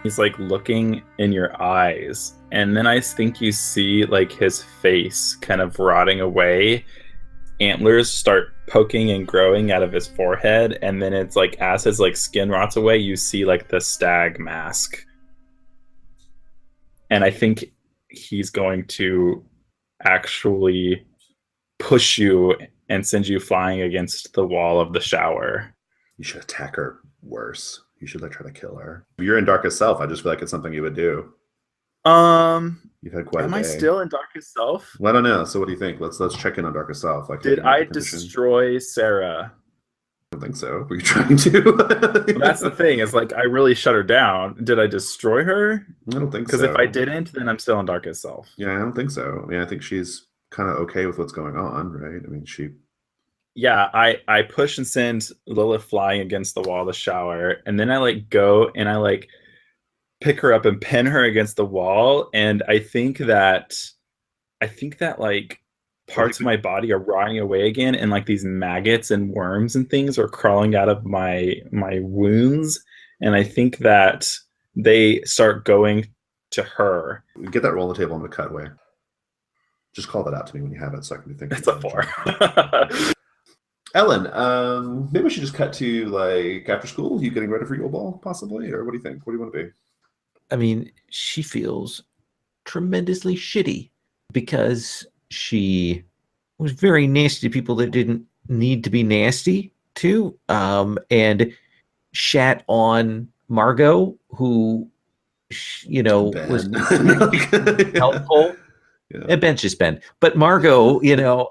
He's like looking in your eyes, and then I think you see like his face kind of rotting away. Antlers start poking and growing out of his forehead, and then it's like as his like skin rots away, you see like the stag mask. And I think he's going to actually push you and send you flying against the wall of the shower. You should attack her worse. You should like try to kill her. If you're in Darkest Self, I just feel like it's something you would do. You've had quite a Am day. I still in Darkest Self? Well, I don't know. So what do you think? Let's check in on Darkest Self. Like, Did I destroy Sarah? I don't think so. Were you trying to? Well, that's the thing. Is like I really shut her down. Did I destroy her? I don't think so. Because if I didn't, then I'm still in Darkest Self. Yeah, I don't think so. I mean, I think she's kind of okay with what's going on, right? I mean, she. Yeah, I push and send Lilith flying against the wall of the shower, and then I like go and I like pick her up and pin her against the wall, and I think that like parts of my body are rotting away again, and like these maggots and worms and things are crawling out of my wounds, and I think that they start going to her. Get that roll on the table. I'm gonna cut away. Just call that out to me when you have it, so I can be thinking. That's a 4. Ellen, maybe we should just cut to like after school. You getting ready for Yule Ball, possibly, or what do you think? What do you want to be? I mean, she feels tremendously shitty because she was very nasty to people that didn't need to be nasty to, and shat on Margot, who, you know, Ben. Was helpful. Yeah. And Ben's just Ben. But Margot, you know,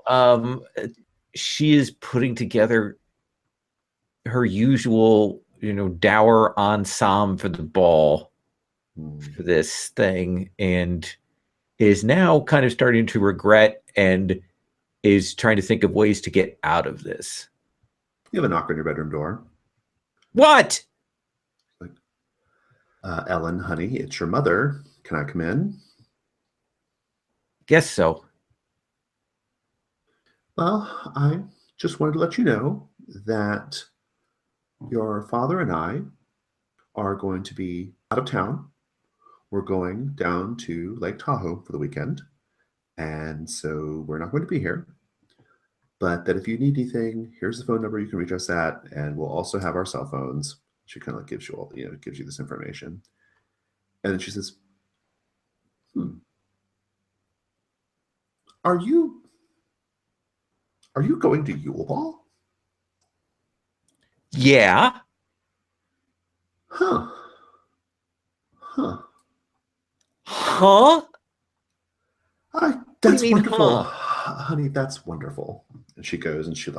she is putting together her usual, you know, dour ensemble for the ball for this thing, and is now kind of starting to regret and is trying to think of ways to get out of this. You have a knock on your bedroom door. What? Like, Ellen, honey, it's your mother. Can I come in? Guess so. Well, I just wanted to let you know that your father and I are going to be out of town. We're going down to Lake Tahoe for the weekend, and so we're not going to be here. But that if you need anything, here's the phone number you can reach us at, and we'll also have our cell phones. She kind of like gives you all, you know, gives you this information. And then she says, Are you going to Yule Ball? Yeah. Huh. That's wonderful. Honey, that's wonderful. And she goes and she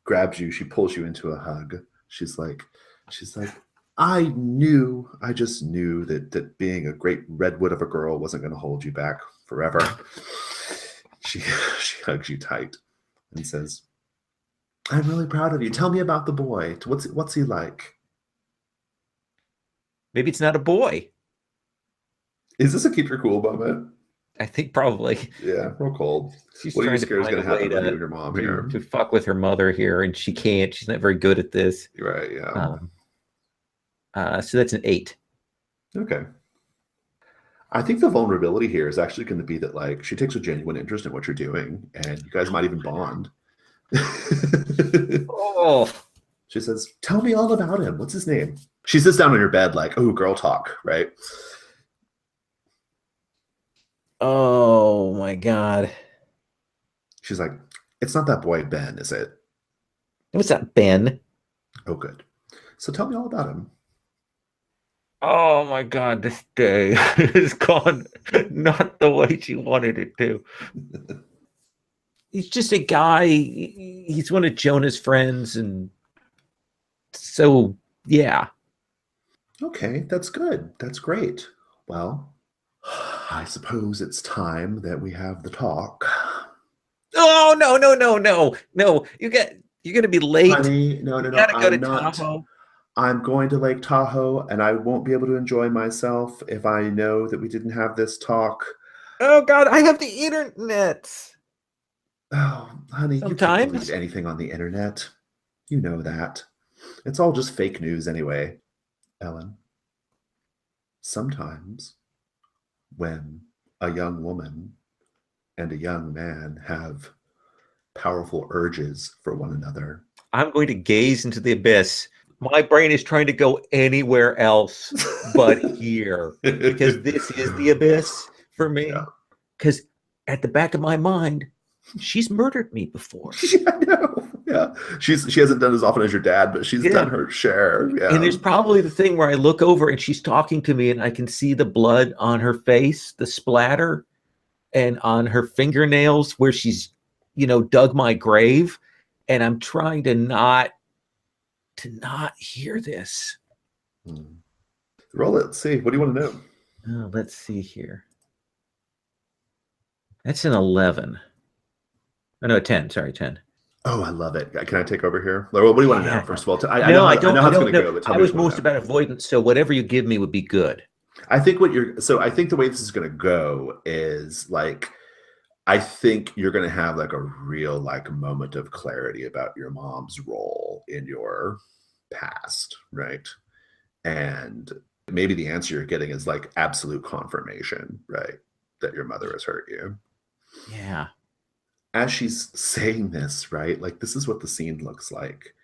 grabs you, she pulls you into a hug. She's like, I just knew that being a great redwood of a girl wasn't going to hold you back forever. She hugs you tight and says, I'm really proud of you. Tell me about the boy. What's he like? Maybe it's not a boy. Is this a keep your cool moment? I think probably. Yeah, real cold. She's what are you scared is going to happen with you and your mom here? To fuck with her mother here, and she can't. She's not very good at this. You're right, yeah. So that's an 8. Okay. I think the vulnerability here is actually going to be that, like, she takes a genuine interest in what you're doing, and you guys might even bond. Oh. She says, tell me all about him. What's his name? She sits down on your bed like, oh, girl talk, right? Oh, my God. She's like, it's not that boy Ben, is it? What's that, Ben? Oh, good. So tell me all about him. Oh, my God, this day has gone not the way she wanted it to. He's just a guy. He's one of Jonah's friends, and so, yeah. Okay, that's good. That's great. Well, I suppose it's time that we have the talk. Oh, no. You're going to be late. Honey, no. You got to go to Tahoe. I'm going to Lake Tahoe, and I won't be able to enjoy myself if I know that we didn't have this talk. Oh, God, I have the internet. Oh, honey, sometimes. You can't believe anything on the internet. You know that. It's all just fake news anyway, Ellen. sometimes when a young woman and a young man have powerful urges for one another. I'm going to gaze into the abyss. My brain is trying to go anywhere else but here, because this is the abyss for me. Yeah. Because at the back of my mind, she's murdered me before. Yeah, I know. Yeah. She hasn't done as often as your dad, but she's done her share. Yeah. And there's probably the thing where I look over and she's talking to me and I can see the blood on her face, the splatter, and on her fingernails where she's, dug my grave. And I'm trying to not hear this. Roll it. See. What do you want to know? Oh, let's see here. That's an 11. Oh, no, 10. Sorry, 10. Oh, I love it. Can I take over here? What do you want to know, first of all? I know how it's going to go. But I was most about avoidance, so whatever you give me would be good. I think I think the way this is going to go is like, I think you're going to have like a real moment of clarity about your mom's role in your past, right? And maybe the answer you're getting is like absolute confirmation, right? That your mother has hurt you. Yeah. As she's saying this, right? Like, this is what the scene looks like.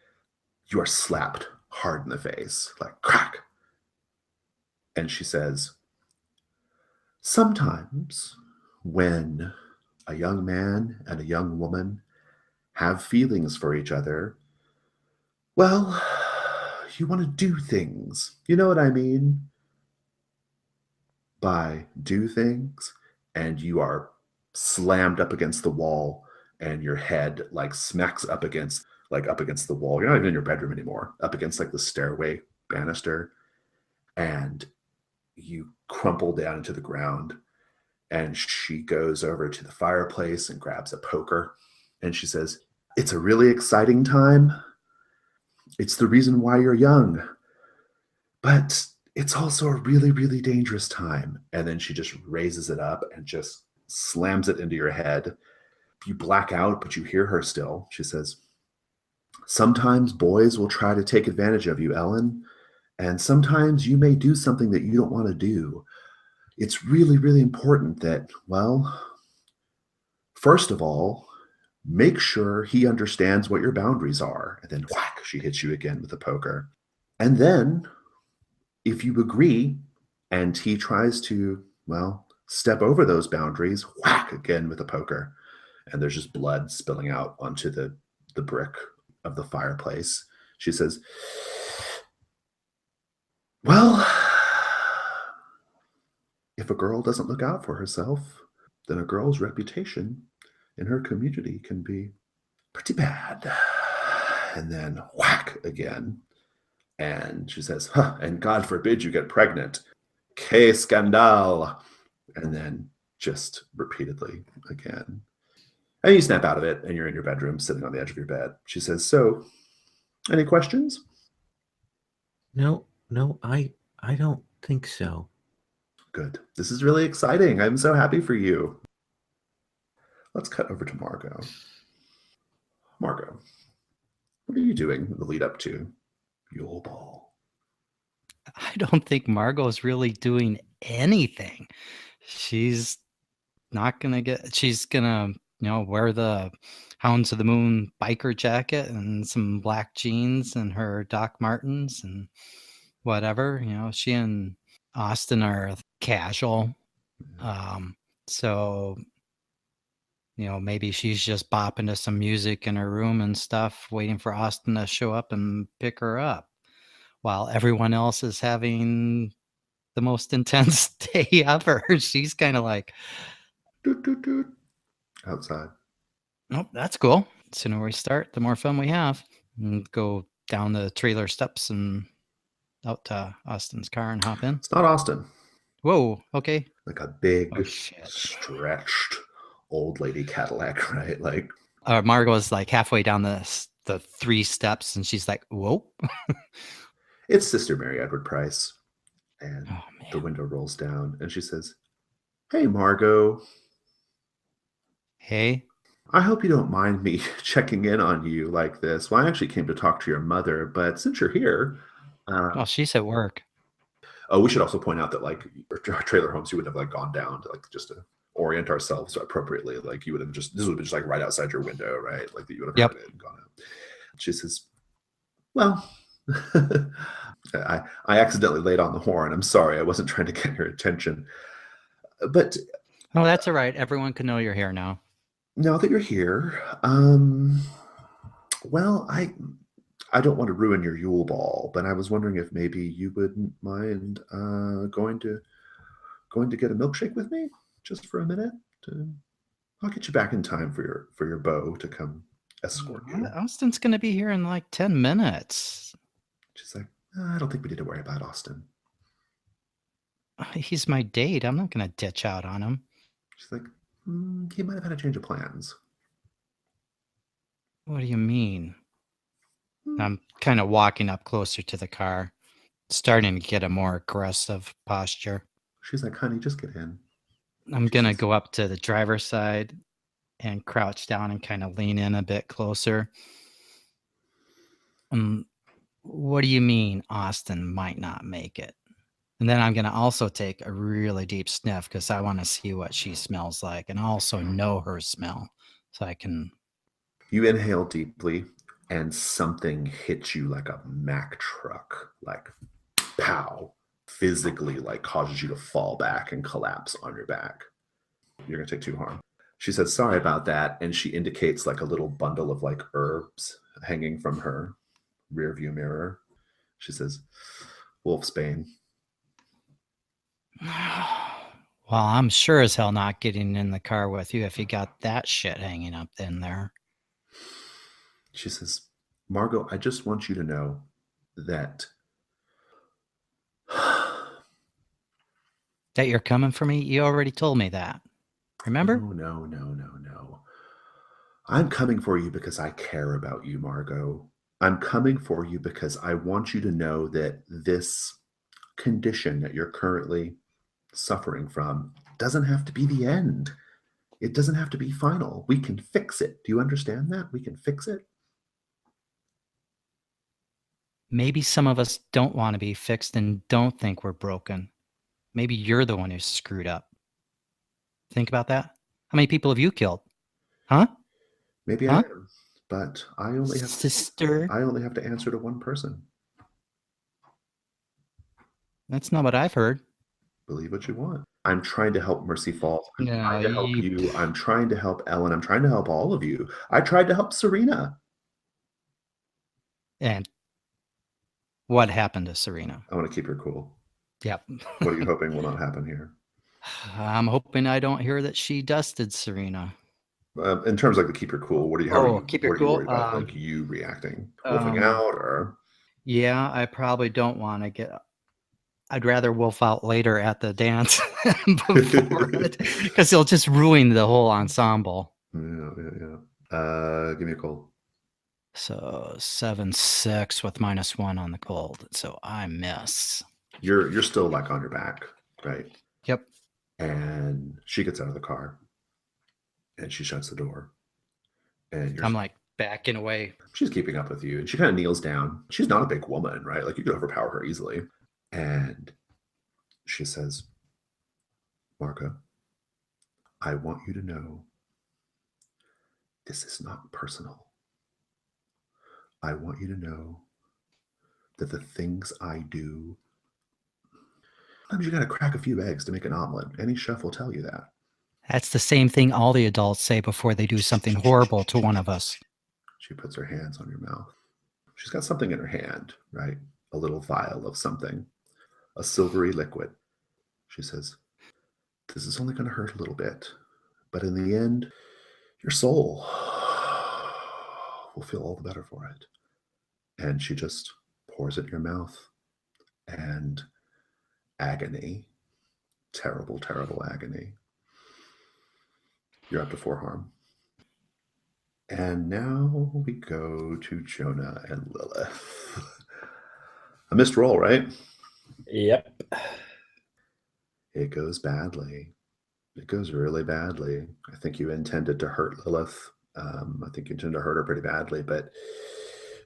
You are slapped hard in the face, like crack. And she says, sometimes when a young man and a young woman have feelings for each other, well, you want to do things. You know what I mean? By do things, and you are slammed up against the wall and your head like smacks up against the wall. You're not even in your bedroom anymore, up against like the stairway banister, and you crumple down into the ground. And she goes over to the fireplace and grabs a poker, and she says, it's a really exciting time. It's the reason why you're young, but it's also a really, really dangerous time. And then she just raises it up and just slams it into your head. You black out, but you hear her still. She says, sometimes boys will try to take advantage of you, Ellen, and sometimes you may do something that you don't want to do. It's really, really important that, well, first of all, make sure he understands what your boundaries are. And then whack, she hits you again with the poker. And then if you agree and he tries to, well, step over those boundaries, whack again with the poker. And there's just blood spilling out onto the brick of the fireplace. She says, well, if a girl doesn't look out for herself, then a girl's reputation in her community can be pretty bad. And then whack again. And she says, and God forbid you get pregnant. Que scandale. And then just repeatedly again. And you snap out of it and you're in your bedroom sitting on the edge of your bed. She says, so, any questions? No, I don't think so. Good. This is really exciting. I'm so happy for you. Let's cut over to Margot. Margot, what are you doing in the lead up to Yule Ball? I don't think Margot's really doing anything. She's not going to get, she's going to, wear the Hounds of the Moon biker jacket and some black jeans and her Doc Martens and whatever. She and Austin are casual. So, maybe she's just bopping to some music in her room and stuff, waiting for Austin to show up and pick her up while everyone else is having the most intense day ever. She's kind of like, doot, doot, doot. Outside. Nope, that's cool. The sooner we start, the more fun we have. And go down the trailer steps and out to Austin's car and hop in. It's not Austin. Whoa, okay. Like a big, stretched old lady Cadillac, right? Like Margot's like halfway down the 3 steps, and she's like, "Whoa!" It's Sister Mary Edward Price, and the window rolls down, and she says, "Hey, Margot. Hey. I hope you don't mind me checking in on you like this. Well, I actually came to talk to your mother, but since you're here, she's at work. Oh, we should also point out that like our trailer homes, you would have like gone down to like just to orient ourselves appropriately. Like you would have just, this would have been just like right outside your window, right? Like that you would have heard it and gone out. She says, well, I accidentally laid on the horn. I'm sorry. I wasn't trying to get your attention. But Oh, that's all right. Everyone can know you're here now. now that you're here, well, I don't want to ruin your Yule Ball, but I was wondering if maybe you wouldn't mind going to get a milkshake with me just for a minute. I'll get you back in time for your beau to come escort you. Austin's going to be here in like 10 minutes. She's like, I don't think we need to worry about Austin. He's my date. I'm not going to ditch out on him. She's like, he might have had a change of plans. What do you mean? I'm kind of walking up closer to the car, starting to get a more aggressive posture. She's like, honey, just get in. I'm going to go up to the driver's side and crouch down and kind of lean in a bit closer. What do you mean Austin might not make it? And then I'm going to also take a really deep sniff because I want to see what she smells like and also know her smell so I can... You inhale deeply and something hits you like a Mack truck, like pow, physically like causes you to fall back and collapse on your back. You're going to take 2 harm. She says, sorry about that. And she indicates like a little bundle of like herbs hanging from her rear view mirror. She says, Wolfsbane. Well, I'm sure as hell not getting in the car with you if you got that shit hanging up in there. She says, Margot, I just want you to know that that you're coming for me. You already told me that. Remember? No. I'm coming for you because I care about you, Margot. I'm coming for you because I want you to know that this condition that you're currently suffering from doesn't have to be the end. It doesn't have to be final. We can fix it. Do you understand that? We can fix it. Maybe some of us don't want to be fixed and don't think we're broken. Maybe you're the one who's screwed up. Think about that. How many people have you killed? Huh? Maybe I am, but I only have to answer to one person. That's not what I've heard. Believe what you want. I'm trying to help Mercy Falls. I'm No, trying to help you. I'm trying to help Ellen. I'm trying to help all of you. I tried to help Serena. And what happened to Serena? I want to keep her cool. Yep. What are you hoping will not happen here? I'm hoping I don't hear that she dusted Serena. In terms of like the keep her cool, what are you keep her cool? Worried about? Like you reacting, wolfing out, or? Yeah, I probably don't want to get. I'd rather wolf out later at the dance before it, because it'll just ruin the whole ensemble. Yeah. Give me a cold. So 7-6 with -1 on the cold. So I miss. You're still like on your back, right? Yep. And she gets out of the car and she shuts the door. And I'm like backing away. She's keeping up with you and she kind of kneels down. She's not a big woman, right? Like you could overpower her easily. And she says, Marco, I want you to know this is not personal. I want you to know that the things I do, sometimes you got to crack a few eggs to make an omelet. Any chef will tell you that. That's the same thing all the adults say before they do something horrible to one of us. She puts her hands on your mouth. She's got something in her hand, right? A little vial of something, a silvery liquid. She says, this is only going to hurt a little bit, but in the end, your soul will feel all the better for it. And she just pours it in your mouth. And agony, terrible, terrible agony. You're up to 4 harm. And now we go to Jonah and Lilith. A missed roll, right? Yep. It goes badly. It goes really badly. I think you intended to hurt Lilith. I think you intended to hurt her pretty badly, but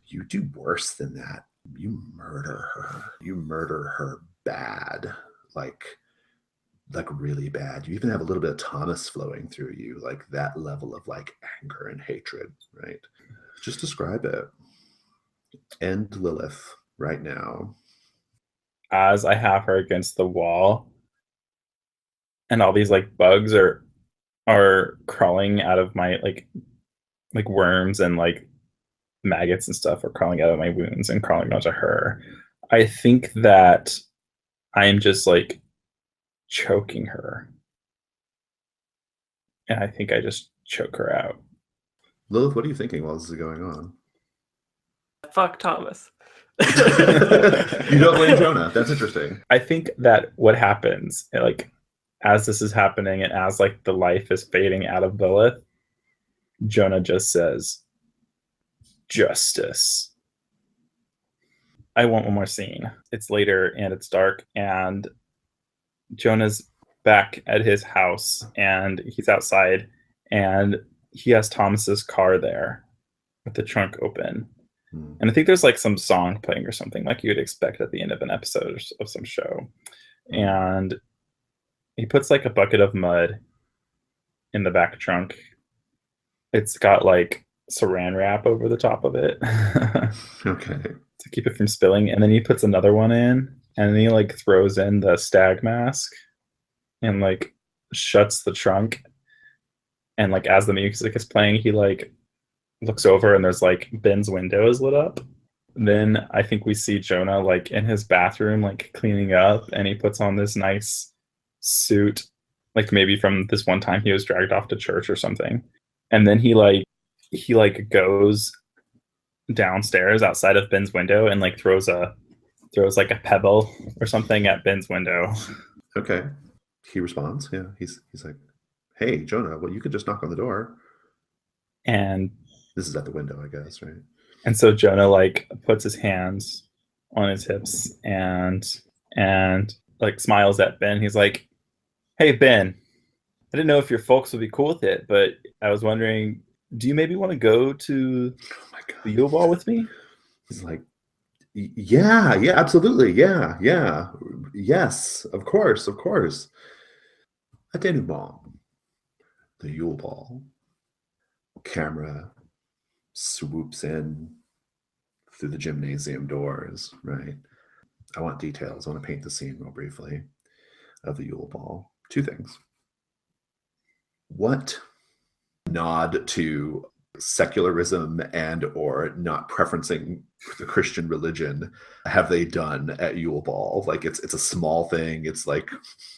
you do worse than that. You murder her. You murder her bad, like really bad. You even have a little bit of Thomas flowing through you, like that level of like anger and hatred, right? Just describe it. End Lilith right now. As I have her against the wall, and all these like bugs are crawling out of my like worms and like maggots and stuff are crawling out of my wounds and crawling onto her. I think that I am just like choking her. And I think I just choke her out. Lilith, what are you thinking while this is going on? Fuck Thomas. You don't blame Jonah. That's interesting. I think that what happens, like, as this is happening and as like the life is fading out of Lilith, Jonah just says, "Justice." I want one more scene. It's later and it's dark, and Jonah's back at his house, and he's outside, and he has Thomas's car there with the trunk open. And I think there's like some song playing or something like you would expect at the end of an episode of some show. And he puts like a bucket of mud in the back trunk. It's got like saran wrap over the top of it. Okay. To keep it from spilling. And then he puts another one in, and then he like throws in the stag mask and like shuts the trunk. And like as the music is playing, he like looks over and there's like Ben's window is lit up. Then I think we see Jonah like in his bathroom like cleaning up, and he puts on this nice suit, like maybe from this one time he was dragged off to church or something. And then he goes downstairs outside of Ben's window and like throws like a pebble or something at Ben's window. Okay. He responds. Yeah. He's like, "Hey, Jonah, well, you could just knock on the door." And this is at the window, I guess, right? And so Jonah like puts his hands on his hips and like smiles at Ben. He's like, "Hey, Ben, I didn't know if your folks would be cool with it, but I was wondering, do you maybe want to go to the Yule Ball with me?" He's like, yeah, absolutely. Yeah. Yes, of course. A denouement. The Yule Ball. Camera swoops in through the gymnasium doors, right? I want details. I want to paint the scene real briefly of the Yule Ball. Two things. What nod to secularism and or not preferencing the Christian religion have they done at Yule Ball? Like it's a small thing. It's like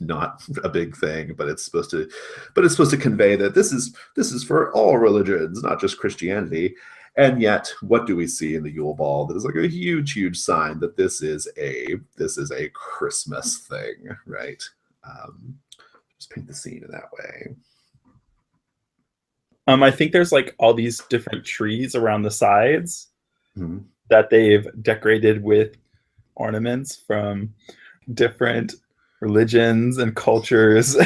not a big thing, but it's supposed to convey that this is for all religions, not just Christianity. And yet, what do we see in the Yule Ball? There's like a huge sign that this is a Christmas thing, right? Just paint the scene in that way. I think there's like all these different trees around the sides that they've decorated with ornaments from different religions and cultures.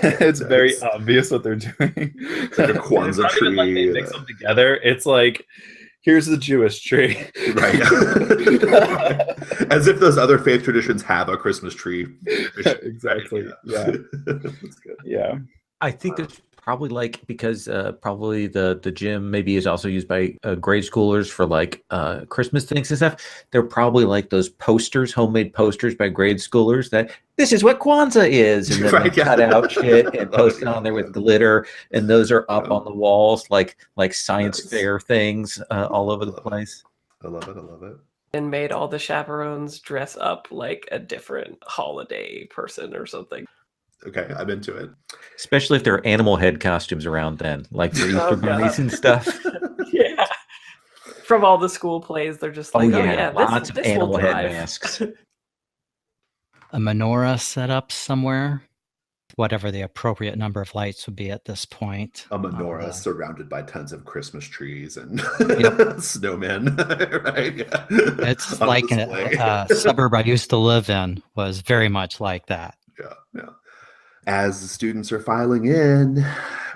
It's very obvious what they're doing. It's like a Kwanzaa it's tree. Not even like they mix them together. It's like, here's the Jewish tree. Right. As if those other faith traditions have a Christmas tree. Exactly. Yeah. That's good. Yeah. I think it's probably like because probably the gym maybe is also used by grade schoolers for like Christmas things and stuff. They're probably like those posters, homemade posters by grade schoolers that this is what Kwanzaa is, and then Right, they cut out shit and post it on there with glitter, and those are up on the walls like science fair things all over the place. I love it. And made all the chaperones dress up like a different holiday person or something. Okay, I'm into it. Especially if there are animal head costumes around then, like for Easter bunnies and stuff. Yeah. From all the school plays, they're just like, lots of this animal will head drive. masks. A menorah set up somewhere, whatever the appropriate number of lights would be at this point. A menorah surrounded by tons of Christmas trees and Yep. snowmen, right? Yeah. It's like a suburb I used to live in was very much like that. Yeah. As the students are filing in,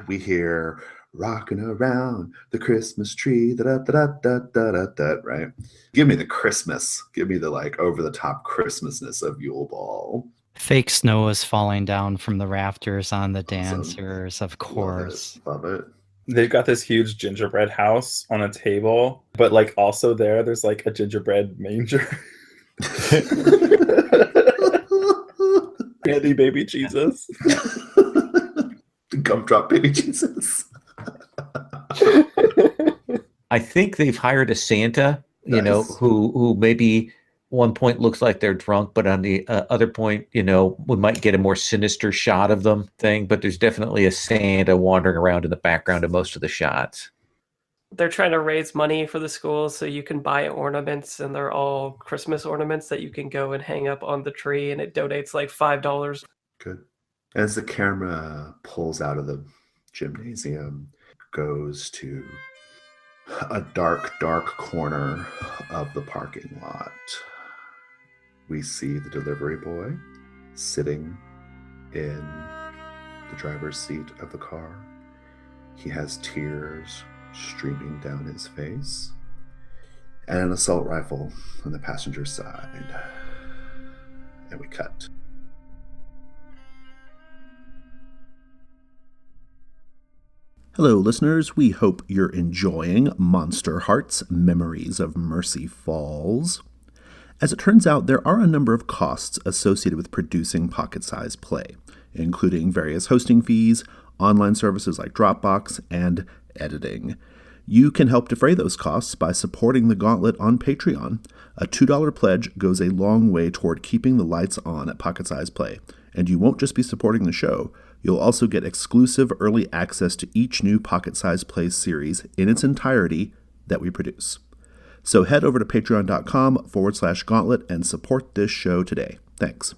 we hear rocking around the Christmas tree, da da da da da da da. Right? Give me the Christmas. Give me the like over the top Christmasness of Yule Ball. Fake snow is falling down from the rafters on the Awesome. dancers, of course. Love it. They've got this huge gingerbread house on a table, but like also there's like a gingerbread manger. Candy baby Jesus. Gumdrop baby Jesus. I think they've hired a Santa, Nice. who maybe one point looks like they're drunk, but on the other point, we might get a more sinister shot of them thing. But there's definitely a Santa wandering around in the background of most of the shots. They're trying to raise money for the school so you can buy ornaments, and they're all Christmas ornaments that you can go and hang up on the tree, and it donates like $5. Good. As the camera pulls out of the gymnasium, goes to a dark, dark corner of the parking lot. We see the delivery boy sitting in the driver's seat of the car. He has tears streaming down his face and an assault rifle on the passenger side. And we cut. Hello, listeners. We hope you're enjoying Monsterhearts Memories of Mercy Falls. As it turns out, there are a number of costs associated with producing pocket-sized play, including various hosting fees, online services like Dropbox, and editing. You can help defray those costs by supporting the Gauntlet on Patreon. A $2 pledge goes a long way toward keeping the lights on at Pocket-Sized Play, and you won't just be supporting the show. You'll also get exclusive early access to each new Pocket-Sized Play series in its entirety that we produce. So head over to patreon.com/gauntlet and support this show today. Thanks.